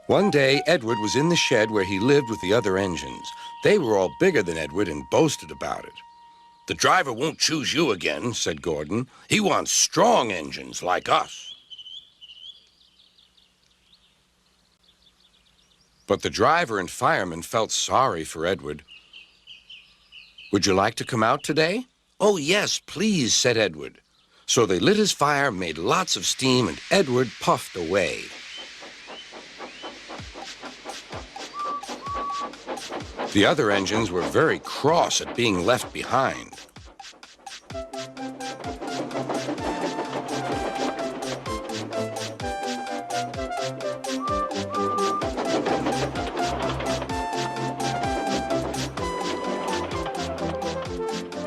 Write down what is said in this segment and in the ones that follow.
One day, Edward was in the shed where he lived with the other engines. They were all bigger than Edward and boasted about it. "The driver won't choose you again," said Gordon. "He wants strong engines like us." But the driver and fireman felt sorry for Edward. "Would you like to come out today?" "Oh, yes, please," said Edward. So they lit his fire, made lots of steam, and Edward puffed away. The other engines were very cross at being left behind.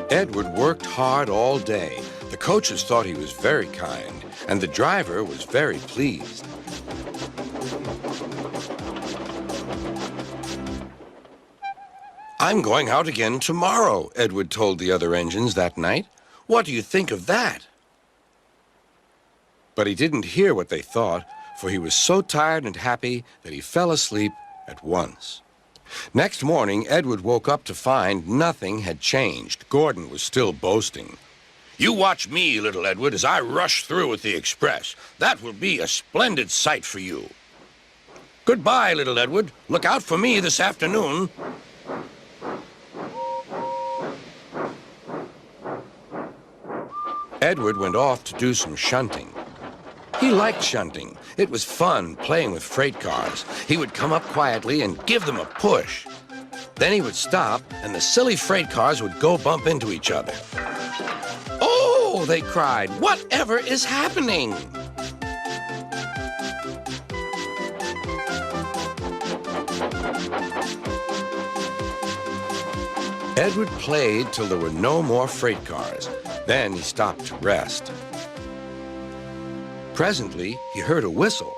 Edward worked hard all day. The coaches thought he was very kind, and the driver was very pleased. "I'm going out again tomorrow," Edward told the other engines that night. "What do you think of that?" But he didn't hear what they thought, for he was so tired and happy that he fell asleep at once. Next morning, Edward woke up to find nothing had changed. Gordon was still boasting. "You watch me, little Edward, as I rush through with the express. That will be a splendid sight for you. Goodbye, little Edward. Look out for me this afternoon." Edward went off to do some shunting. He liked shunting. It was fun playing with freight cars. He would come up quietly and give them a push. Then he would stop, and the silly freight cars would go bump into each other. "Oh!" they cried. "Whatever is happening?" Edward played till there were no more freight cars. Then he stopped to rest. Presently, he heard a whistle.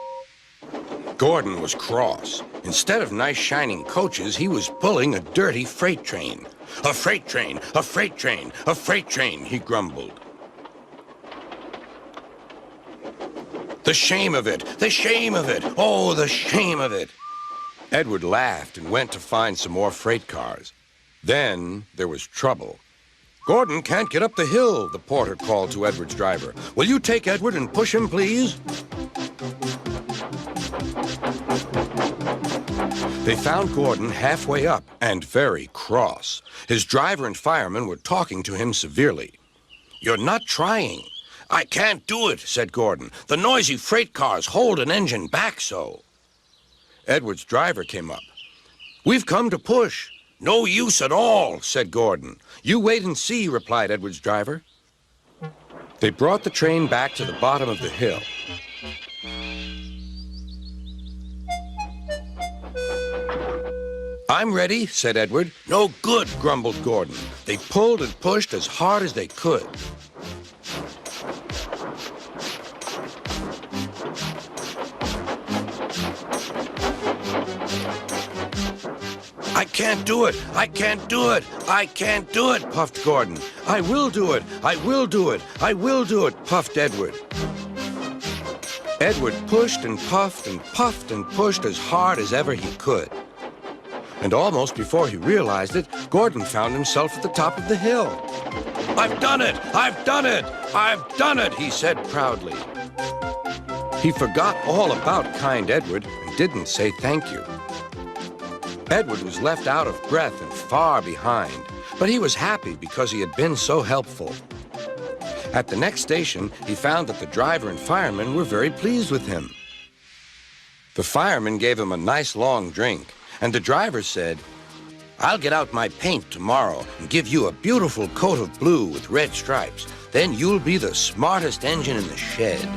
Gordon was cross. Instead of nice shining coaches, he was pulling a dirty freight train. "A freight train, a freight train, a freight train," he grumbled. "The shame of it, the shame of it, oh, the shame of it." Edward laughed and went to find some more freight cars. Then there was trouble. "Gordon can't get up the hill," the porter called to Edward's driver. "Will you take Edward and push him, please?" They found Gordon halfway up and very cross. His driver and fireman were talking to him severely. "You're not trying." "I can't do it," said Gordon. "The noisy freight cars hold an engine back so." Edward's driver came up. "We've come to push." "No use at all," said Gordon. "You wait and see," replied Edward's driver. They brought the train back to the bottom of the hill. "I'm ready," said Edward. "No good," grumbled Gordon. They pulled and pushed as hard as they could. "I can't do it! I can't do it! I can't do it!" puffed Gordon. "I will do it! I will do it! I will do it!" puffed Edward. Edward pushed and puffed and puffed and pushed as hard as ever he could. And almost before he realized it, Gordon found himself at the top of the hill. "I've done it! I've done it! I've done it!" he said proudly. He forgot all about kind Edward and didn't say thank you. Edward was left out of breath and far behind, but he was happy because he had been so helpful. At the next station, he found that the driver and fireman were very pleased with him. The fireman gave him a nice long drink, and the driver said, "I'll get out my paint tomorrow and give you a beautiful coat of blue with red stripes. Then you'll be the smartest engine in the shed."